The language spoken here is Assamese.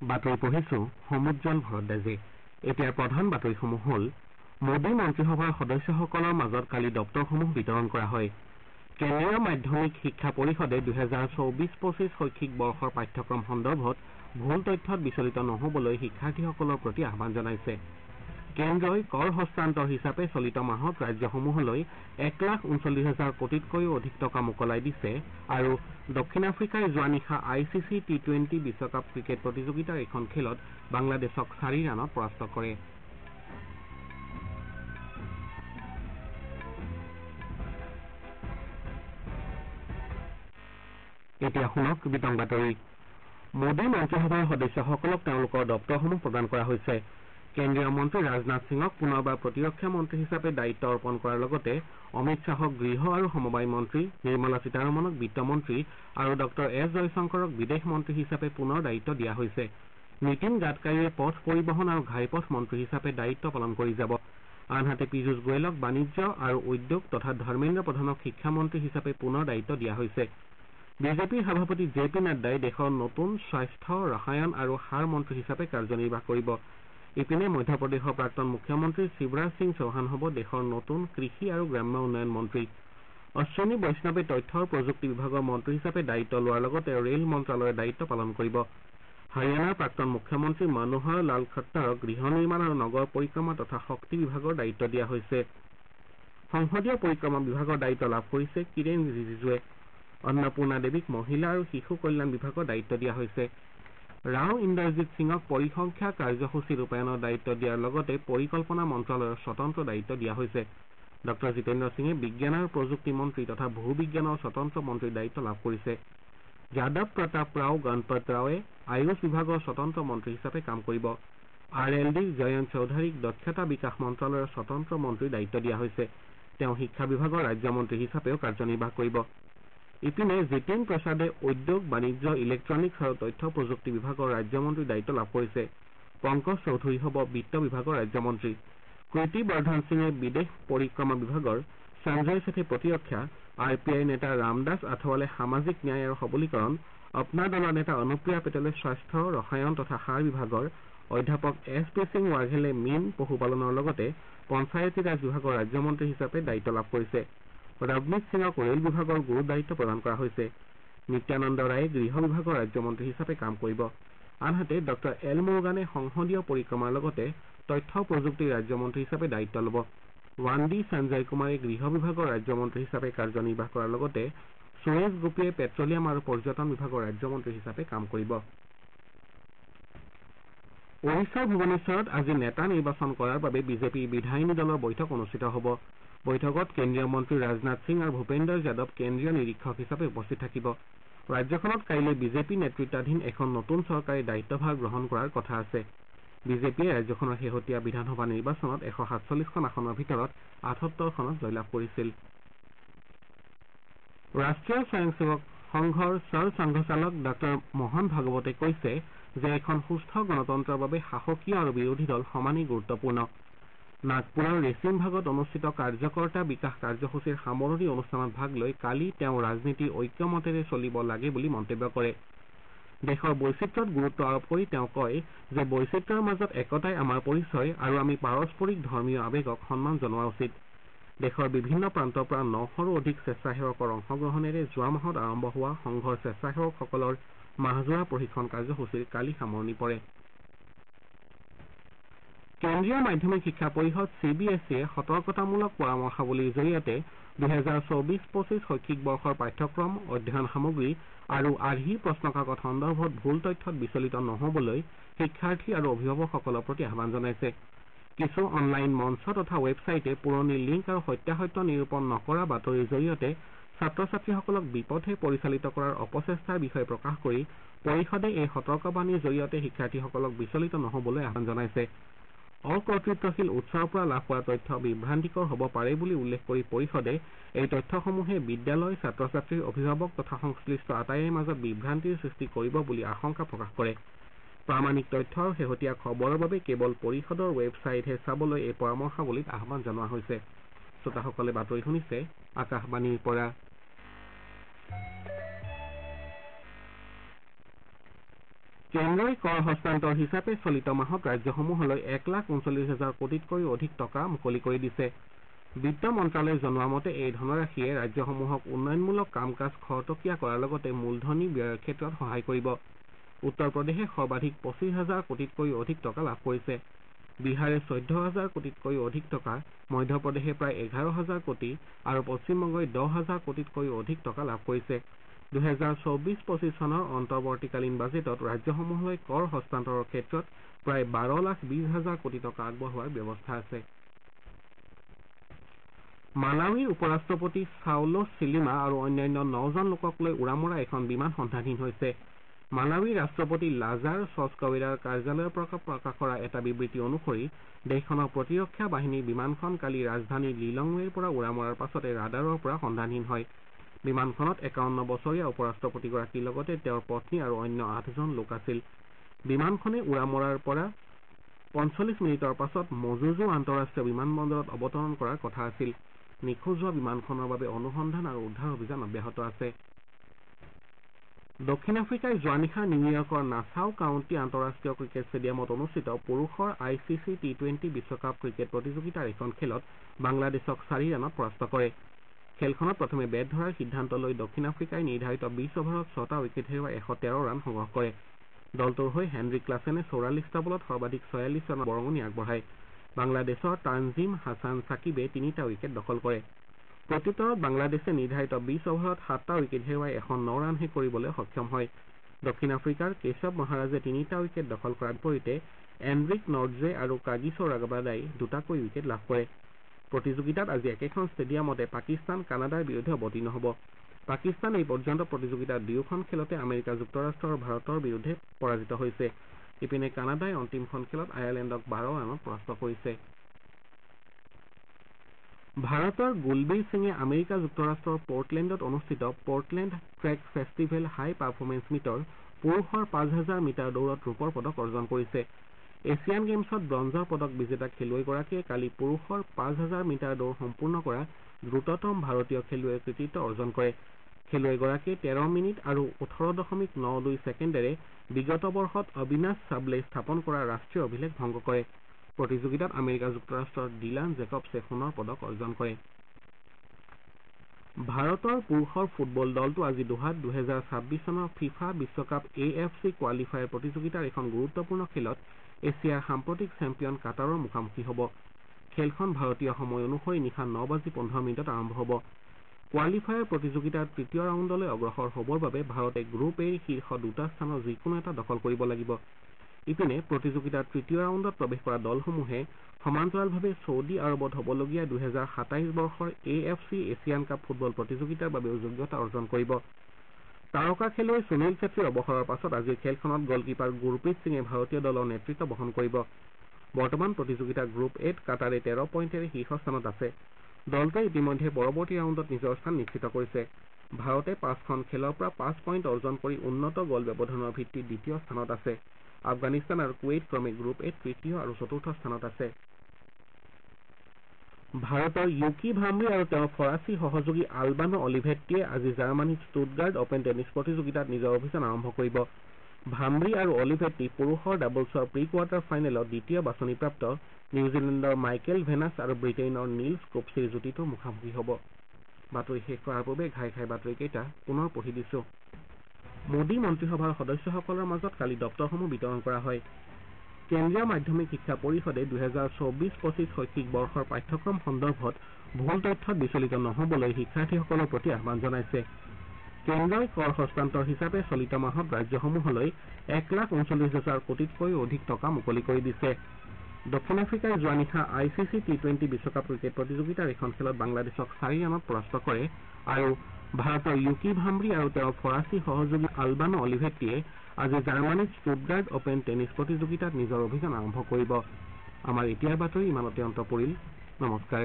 বাতৰি পঢ়িছো সমুজ্জ্বল ভৰদ্বাজে। এতিয়াৰ প্ৰধান বাতৰিসমূহ হ'ল মোদী মন্ত্ৰীসভাৰ সদস্যসকলৰ মাজত কালি দপ্তৰসমূহ বিতৰণ কৰা হয়। কেন্দ্ৰীয় মাধ্যমিক শিক্ষা পৰিষদে 2024-25 শৈক্ষিক বৰ্ষৰ পাঠ্যক্ৰম সন্দৰ্ভত ভুল তথ্যত বিচলিত নহবলৈ শিক্ষাৰ্থীসকলৰ প্ৰতি আহ্বান জনাইছে। কেন্দ্ৰই কৰ হস্তান্তৰ হিচাপে চলিত মাহত ৰাজ্যসমূহলৈ 1,39,000 কোটিতকৈও অধিক টকা মোকলাই দিছে আৰু দক্ষিণ আফ্ৰিকাই যোৱা নিশা ICC T20 বিশ্বকাপ ক্ৰিকেট প্ৰতিযোগিতাৰ এখন খেলত বাংলাদেশক 4 ৰাণত পৰাস্ত কৰে। এতিয়া শুনক বিতং বাতৰি। মোদী মন্ত্ৰীসভাৰ সদস্যসকলক তেওঁলোকৰ দপ্তৰসমূহ প্ৰদান কৰা হৈছে। কেন্দ্ৰীয় মন্ত্ৰী ৰাজনাথ সিঙক পুনৰবাৰ প্ৰতিৰক্ষা মন্ত্ৰী হিচাপে দায়িত্ব অৰ্পণ কৰাৰ লগতে অমিত শ্বাহক গৃহ আৰু সমবায় মন্ত্ৰী, নিৰ্মলা সীতাৰমণক বিত্তমন্ত্ৰী আৰু ডঃ এছ জয়শংকৰক বিদেশ মন্ত্ৰী হিচাপে পুনৰ দায়িত্ব দিয়া হৈছে। নীতিন গাডকাৰীয়ে পথ পৰিবহণ আৰু ঘাইপথ মন্ত্ৰী হিচাপে দায়িত্ব পালন কৰি যাব। আনহাতে পীযুষ গোৱেলক বাণিজ্য আৰু উদ্যোগ তথা ধৰ্মেন্দ্ৰ প্ৰধানক শিক্ষামন্ত্ৰী হিচাপে পুনৰ দায়িত্ব দিয়া হৈছে। বিজেপিৰ সভাপতি JP নাড্ডাই দেশৰ নতুন স্বাস্থ্য, ৰসায়ন আৰু সাৰ মন্ত্ৰী হিচাপে কাৰ্যনিৰ্বাহ কৰিব। ইপিনে মধ্যপ্ৰদেশৰ প্ৰাক্তন মুখ্যমন্ত্ৰী শিৱৰাজ সিং চৌহান হ'ব দেশৰ নতুন কৃষি আৰু গ্ৰাম্য উন্নয়ন মন্ত্ৰী। অশ্বিনী বৈষ্ণৱে তথ্য আৰু প্ৰযুক্তি বিভাগৰ মন্ত্ৰী হিচাপে দায়িত্ব লোৱাৰ লগতে ৰেল মন্ত্ৰালয়ৰ দায়িত্ব পালন কৰিব। হাৰিয়ানাৰ প্ৰাক্তন মুখ্যমন্ত্ৰী মনোহৰ লাল খট্টাৰক গৃহ নিৰ্মাণ আৰু নগৰ পৰিক্ৰমা তথা শক্তি বিভাগৰ দায়িত্ব দিয়া হৈছে। সংসদীয় পৰিক্ৰমা বিভাগৰ দায়িত্ব লাভ কৰিছে কিৰেণ ৰিজিজুৱে। অন্নপূৰ্ণা দেৱীক মহিলা আৰু শিশু কল্যাণ বিভাগৰ দায়িত্ব দিয়া হৈছে। ৰাও ইন্দ্ৰজিৎ সিঙক পৰিসংখ্যা কাৰ্যসূচী ৰূপায়ণৰ দায়িত্ব দিয়াৰ লগতে পৰিকল্পনা মন্ত্ৰালয়ৰ স্বতন্ত্ৰ দায়িত্ব দিয়া হৈছে। ডঃ জিতেন্দ্ৰ সিঙে বিজ্ঞান আৰু প্ৰযুক্তি মন্ত্ৰী তথা ভূবিজ্ঞানৰ স্বতন্ত্ৰ মন্ত্ৰীৰ দায়িত্ব লাভ কৰিছে। যাদৱ প্ৰতাপ ৰাও গণপত ৰাওৱে আয়ুষ বিভাগৰ স্বতন্ত্ৰ মন্ত্ৰী হিচাপে কাম কৰিব। RLD জয়ন্ত চৌধাৰীক দক্ষতা বিকাশ মন্ত্ৰালয়ৰ স্বতন্ত্ৰ মন্ত্ৰীৰ দায়িত্ব দিয়া হৈছে। তেওঁ শিক্ষা বিভাগৰ ৰাজ্যমন্ত্ৰী হিচাপেও কাৰ্যনিৰ্বাহ কৰিব। ইপিনে জিতেন প্ৰসাদে উদ্যোগ, বাণিজ্য, ইলেক্ট্ৰনিকছ আৰু তথ্য প্ৰযুক্তি বিভাগৰ ৰাজ্যমন্ত্ৰীৰ দায়িত্ব লাভ কৰিছে। পংকজ চৌধুৰী হ'ব বিত্ত বিভাগৰ ৰাজ্যমন্ত্ৰী। কীৰ্তি বৰ্ধন সিঙে বিদেশ পৰিক্ৰমা বিভাগৰ, সঞ্জয় ছেঠে প্ৰতিৰক্ষা, RPI নেতা ৰামদাস আথৱালে সামাজিক ন্যায় আৰু সবলীকৰণ, অপনা দলৰ নেতা অনুপ্ৰিয়া পেটেলে স্বাস্থ্য, ৰসায়ন তথা সাৰ বিভাগৰ, অধ্যাপক SP সিং ৱাঘেলে মীন পশুপালনৰ লগতে পঞ্চায়তী ৰাজ বিভাগৰ ৰাজ্যমন্ত্ৰী হিচাপে দায়িত্ব লাভ কৰিছে। ৰৱনীত সিঙক ৰেল বিভাগৰ গুৰু দায়িত্ব প্ৰদান কৰা হৈছে। নিত্যানন্দ ৰায়ে গৃহ বিভাগৰ ৰাজ্যমন্ত্ৰী হিচাপে কাম কৰিব। আনহাতে ডঃ এল মুৰুগানে সংসদীয় পৰিক্ৰমাৰ লগতে তথ্য প্ৰযুক্তিৰ ৰাজ্যমন্ত্ৰী হিচাপে দায়িত্ব ল'ব। 1D সঞ্জয় কুমাৰে গৃহ বিভাগৰ ৰাজ্যমন্ত্ৰী হিচাপে কাৰ্যনিৰ্বাহ কৰাৰ লগতে সুৰেশ গোপীয়ে পেট্ৰলিয়াম আৰু পৰ্যটন বিভাগৰ ৰাজ্যমন্ত্ৰী হিচাপে কাম কৰিব। ওড়িশাৰ ভুৱনেশ্বৰত আজি নেতা নিৰ্বাচন কৰাৰ বাবে বিজেপিৰ বিধায়িনী দলৰ বৈঠক অনুষ্ঠিত হ'ব। বৈঠকত কেন্দ্ৰীয় মন্ত্ৰী ৰাজনাথ সিং আৰু ভূপেন্দ্ৰ যাদৱ কেন্দ্ৰীয় নিৰীক্ষক হিচাপে উপস্থিত থাকিব। ৰাজ্যখনত কাইলৈ বিজেপি নেতৃত্বাধীন এখন নতুন চৰকাৰে দায়িত্বভাৰ গ্ৰহণ কৰাৰ কথা আছে। বিজেপিয়ে ৰাজ্যখনৰ শেহতীয়া বিধানসভা নিৰ্বাচনত 147খন আসনৰ ভিতৰত 78খনত জয়লাভ কৰিছিল। ৰাষ্ট্ৰীয় স্বয়ংসেৱক সংঘৰ সঞ্চালক ডঃ মোহন ভাগৱতে কৈছে যে এখন সুস্থ গণতন্ত্ৰৰ বাবে শাসকীয় আৰু বিৰোধী দল সমানেই গুৰুত্বপূৰ্ণ। নাগপুৰৰ ৰেচিম ভাগত অনুষ্ঠিত কাৰ্যকৰ্তা বিকাশ কাৰ্যসূচীৰ সামৰণি অনুষ্ঠানত ভাগ লৈ কালি তেওঁ ৰাজনীতি ঐক্যমতেৰে চলিব লাগে বুলি মন্তব্য কৰে। দেশৰ বৈচিত্ৰ্যত গুৰুত্ব আৰোপ কৰি তেওঁ কয় যে বৈচিত্ৰ্যৰ মাজত একতাই আমাৰ পৰিচয় আৰু আমি পাৰস্পৰিক ধৰ্মীয় আৱেগক সন্মান জনোৱা উচিত। দেশৰ বিভিন্ন প্ৰান্তৰ পৰা 900ৰো অধিক স্বেচ্ছাসেৱকৰ অংশগ্ৰহণেৰে যোৱা মাহত আৰম্ভ হোৱা সংঘৰ স্বেচ্ছাসেৱকসকলৰ মাহজোৰা প্ৰশিক্ষণ কাৰ্যসূচীৰ কালি সামৰণি পৰে। কেন্দ্ৰীয় মাধ্যমিক শিক্ষা পৰিষদ CBSEয়ে সতৰ্কতামূলক পৰামৰ্শাৱলীৰ জৰিয়তে 2024-25 শৈক্ষিক বৰ্ষৰ পাঠ্যক্ৰম, অধ্যয়ন সামগ্ৰী আৰু আৰ্হি প্ৰশ্নকাকত সন্দৰ্ভত ভুল তথ্যত বিচলিত নহবলৈ শিক্ষাৰ্থী আৰু অভিভাৱকসকলৰ প্ৰতি আহ্বান জনাইছে। কিছু অনলাইন মঞ্চ তথা ৱেবছাইটে পুৰণি লিংক আৰু সত্যাসত্য নিৰূপণ নকৰা বাতৰিৰ জৰিয়তে ছাত্ৰ ছাত্ৰীসকলক বিপথে পৰিচালিত কৰাৰ অপচেষ্টাৰ বিষয়ে প্ৰকাশ কৰি পৰিষদে এই সতৰ্কবাণীৰ জৰিয়তে শিক্ষাৰ্থীসকলক বিচলিত নহবলৈ আহ্বান জনাইছে। অকৰ্তৃত্বশীল উৎসৰ পৰা লাভ কৰা তথ্য বিভ্ৰান্তিকৰ হ'ব পাৰে বুলি উল্লেখ কৰি পৰিষদে এই তথ্যসমূহে বিদ্যালয়, ছাত্ৰ ছাত্ৰীৰ অভিভাৱক তথা সংশ্লিষ্ট আটাইৰে মাজত বিভ্ৰান্তিৰ সৃষ্টি কৰিব বুলি আশংকা প্ৰকাশ কৰে। প্ৰামাণিক তথ্য আৰু শেহতীয়া খবৰৰ বাবে কেৱল পৰিষদৰ ৱেবছাইটহে চাবলৈ এই পৰামৰ্শাৱলীত আহ্বান জনোৱা হৈছে। শ্ৰোতাসকলে বাতৰি শুনিছে আকাশবাণীৰ পৰা। কেন্দ্ৰই কৰ হস্তান্তৰ হিচাপে চলিত মাহত ৰাজ্যসমূহলৈ 1,39,000 কোটিতকৈও অধিক টকা মুকলি কৰি দিছে। বিত্ত মন্ত্ৰালয়ে জনোৱা মতে এই ধনৰাশিয়ে ৰাজ্যসমূহক উন্নয়নমূলক কাম কাজ খৰতকীয়া কৰাৰ লগতে মূলধনী ব্যয়ৰ ক্ষেত্ৰত সহায় কৰিব। উত্তৰ প্ৰদেশে সৰ্বাধিক 25,000 কোটিতকৈও অধিক টকা লাভ কৰিছে। বিহাৰে 14,000 কোটিতকৈও অধিক টকা, মধ্যপ্ৰদেশে প্ৰায় 11,000 কোটি আৰু পশ্চিমবংগই 10,000 কোটিতকৈও অধিক টকা লাভ কৰিছে। 2024-25 চনৰ অন্তৰ্বৰ্তীকালীন বাজেটত ৰাজ্যসমূহলৈ কৰ হস্তান্তৰৰ ক্ষেত্ৰত প্ৰায় 12,20,000 কোটি টকা আগবঢ়োৱাৰ ব্যৱস্থা আছে। মালাৱীৰ উপ-ৰাষ্ট্ৰপতি চাউলছ চিলিমা আৰু অন্যান্য 9জন লোকক লৈ উৰা মৰা এখন বিমান সন্ধানহীন হৈছে। মালাৱীৰ ৰাষ্ট্ৰপতি লাজাৰ চচকৱেৰাৰ কাৰ্যালয়ৰ পৰা প্ৰকাশ কৰা এটা বিবৃতি অনুসৰি দেশখনৰ প্ৰতিৰক্ষা বাহিনীৰ বিমানখন কালি ৰাজধানী লিলংৱেৰ পৰা উৰা মৰাৰ পাছতে ৰাডাৰৰ পৰা সন্ধানহীন হয়। বিমানখনত 51 বছৰীয়া উপ-ৰাষ্ট্ৰপতিগৰাকীৰ লগতে তেওঁৰ পত্নী আৰু অন্য 8জন লোক আছিল। বিমানখনে উৰা মৰাৰ পৰা 45 মিনিটৰ পাছত মজুজু আন্তঃৰাষ্ট্ৰীয় বিমানবন্দৰত অৱতৰণ কৰাৰ কথা আছিল। নিখোজ হোৱা বিমানখনৰ বাবে অনুসন্ধান আৰু উদ্ধাৰ অভিযান অব্যাহত আছে। দক্ষিণ আফ্ৰিকাই যোৱা নিশা নিউয়ৰ্কৰ নাছাউ কাউণ্টি আন্তঃৰাষ্ট্ৰীয় ক্ৰিকেট ষ্টেডিয়ামত অনুষ্ঠিত পুৰুষৰ ICC T20 বিশ্বকাপ ক্ৰিকেট প্ৰতিযোগিতাৰ এখন খেলত বাংলাদেশক 4 ৰানত পৰাস্ত কৰে। খেলখনত প্ৰথমে বেট ধৰাৰ সিদ্ধান্ত লৈ দক্ষিণ আফ্ৰিকাই নিৰ্ধাৰিত 20 অভাৰত 6টা উইকেট হেৰুৱাই 113 ৰান সংগ্ৰহ কৰে। দলটোৰ হৈ হেনৰিক ক্লাছেনে 44টা বলত সৰ্বাধিক 46 ৰানৰ বৰঙণি আগবঢ়ায়। বাংলাদেশৰ তানজিম হাছান ছাকিবে 3টা উইকেট দখল কৰে। প্ৰত্যুত্তৰত বাংলাদেশে নিৰ্ধাৰিত 20 অভাৰত 7টা উইকেট হেৰুৱাই 109 ৰানহে কৰিবলৈ সক্ষম হয়। দক্ষিণ আফ্ৰিকাৰ কেশৱ মহাৰাজে 3টা উইকেট দখল কৰাৰ বিপৰীতে এনৰিক নৰ্ডজে আৰু কাগিছো ৰাবাদাই 2টাকৈ উইকেট লাভ কৰে। প্ৰতিযোগিতাত আজি একেখন ষ্টেডিয়ামতে পাকিস্তান কানাডাৰ বিৰুদ্ধে অৱতীৰ্ণ হ'ব। পাকিস্তান এই পৰ্যন্ত প্ৰতিযোগিতাৰ দুয়োখন খেলতে আমেৰিকা যুক্তৰাষ্ট্ৰ আৰু ভাৰতৰ বিৰুদ্ধে পৰাজিত হৈছে। ইপিনে কানাডাই অন্তিমখন খেলত আয়াৰলেণ্ডক 12 ৰানত পৰাস্ত কৰিছে। ভাৰতৰ গুলবীৰ সিঙে আমেৰিকা যুক্তৰাষ্ট্ৰৰ পৰ্টলেণ্ডত অনুষ্ঠিত পৰ্টলেণ্ড ট্ৰেক ফেষ্টিভেল হাই পাৰফৰ্মেন্স মিটৰ পুৰুষৰ 5,000 মিটাৰ দৌৰত ৰূপৰ পদক অৰ্জন কৰিছে। এছিয়ান গেমছত ব্ৰঞ্জৰ পদক বিজেতা খেলুৱৈগৰাকীয়ে কালি পুৰুষৰ 5,000 মিটাৰ দৌৰ সম্পূৰ্ণ কৰা দ্ৰুততম ভাৰতীয় খেলুৱৈৰ কৃতিত্ব অৰ্জন কৰে। খেলুৱৈগৰাকীয়ে 13 মিনিট আৰু 18.92 ছেকেণ্ডেৰে বিগত বৰ্ষত অবিনাশ চাবলে স্থাপন কৰা ৰাষ্ট্ৰীয় অভিলেখ ভংগ কৰে। প্ৰতিযোগিতাত আমেৰিকা যুক্তৰাষ্ট্ৰৰ ডিলান জেকবছে সোণৰ পদক অৰ্জন কৰে। ভাৰতৰ পুৰুষৰ ফুটবল দলটো আজি দোহাত 2026 চনৰ ফিফা বিশ্বকাপ AFC কোৱালিফায়াৰ প্ৰতিযোগিতাৰ এখন গুৰুত্বপূৰ্ণ খেলত এছিয়াৰ সাম্প্ৰতিক চেম্পিয়ন কাটাৰৰ মুখামুখি হ'ব। খেলখন ভাৰতীয় সময় অনুসৰি নিশা 9:15 আৰম্ভ হ'ব। কোৱালিফায়াৰ প্ৰতিযোগিতাৰ তৃতীয় ৰাউণ্ডলৈ অগ্ৰসৰ হ'বৰ বাবে ভাৰতে গ্ৰুপ এৰ শীৰ্ষ 2টা স্থানৰ যিকোনো এটা দখল কৰিব লাগিব। ইপিনে প্ৰতিযোগিতাৰ তৃতীয় ৰাউণ্ডত প্ৰৱেশ কৰা দলসমূহে সমান্তৰালভাৱে ছৌদি আৰৱত হ'বলগীয়া 2027 বৰ্ষৰ AFC এছিয়ান কাপ ফুটবল প্ৰতিযোগিতাৰ বাবেও যোগ্যতা অৰ্জন কৰিব। তাৰকা খেলুৱৈ সুনীল ছেত্ৰীৰ অৱসৰৰ পাছত আজিৰ খেলখনত গলকিপাৰ গুৰপ্ৰীত সিঙে ভাৰতীয় দলৰ নেতৃত্ব বহন কৰিব। বৰ্তমান প্ৰতিযোগিতাৰ গ্ৰুপ এত কাটাৰে 13 পইণ্টেৰে শীৰ্ষস্থানত আছে। দলটোৱে ইতিমধ্যে পৰৱৰ্তী ৰাউণ্ডত নিজৰ স্থান নিশ্চিত কৰিছে। ভাৰতে 5খন খেলৰ পৰা 5 পইণ্ট অৰ্জন কৰি উন্নত গ'ল ব্যৱধানৰ ভিত্তিত দ্বিতীয় স্থানত আছে। আফগানিস্তান আৰু কুৱেইট ক্ৰমে গ্ৰুপ এত তৃতীয় আৰু চতুৰ্থ স্থানত আছে। ভাৰতৰ ইউকি ভাম্ৰী আৰু তেওঁৰ ফৰাচী সহযোগী আলবানো অলিভেট্টিয়ে আজি জাৰ্মানীৰ ষ্টুটগাৰ্ট অপেন টেনিছ প্ৰতিযোগিতাত নিজৰ অভিযান আৰম্ভ কৰিব। ভাম্ৰী আৰু অলিভেট্টি পুৰুষৰ ডাবলছৰ প্ৰি কোৱাৰ্টাৰ ফাইনেলত দ্বিতীয় বাছনিপ্ৰাপ্ত নিউজিলেণ্ডৰ মাইকেল ভেনাছ আৰু ব্ৰিটেইনৰ নিলছ কোপছিৰ যুটিটোৰ মুখামুখি হ'ব। বাতৰি শেষ কৰাৰ পূৰ্বে ঘাই বাতৰিকেইটা পুনৰ পঢ়ি দিছো। মোদী মন্ত্ৰীসভাৰ সদস্যসকলৰ মাজত কালি দপ্তৰসমূহ বিতৰণ কৰা হয়। কেন্দ্ৰীয় মাধ্যমিক শিক্ষা পৰিষদে 2024-25 শৈক্ষিক বৰ্ষৰ পাঠ্যক্ৰম সন্দৰ্ভত ভুল তথ্যত বিচলিত নহ'বলৈ শিক্ষাৰ্থীসকলৰ প্ৰতি আহ্বান জনাইছে। কেন্দ্ৰই কৰ হস্তান্তৰ হিচাপে চলিত মাহত ৰাজ্যসমূহলৈ 1,39,000 কোটিতকৈও অধিক টকা মুকলি কৰি দিছে। দক্ষিণ আফ্ৰিকাই যোৱা নিশা ICC T20 বিশ্বকাপ ক্ৰিকেট প্ৰতিযোগিতাৰ এখন খেলত বাংলাদেশক 4 ৰানত পৰাস্ত কৰে আৰু ভাৰতৰ ইউকি ভাম্ৰী আৰু তেওঁৰ ফৰাচী সহযোগী আলবানো অলিভেট্টিয়ে আজি জাৰ্মানীৰ ষ্টুটগাৰ্ট অপেন টেনিছ প্ৰতিযোগিতাত নিজৰ অভিযান আৰম্ভ কৰিব। আমাৰ এতিয়াৰ বাতৰি ইমানতে অন্ত পৰিল। নমস্কাৰ।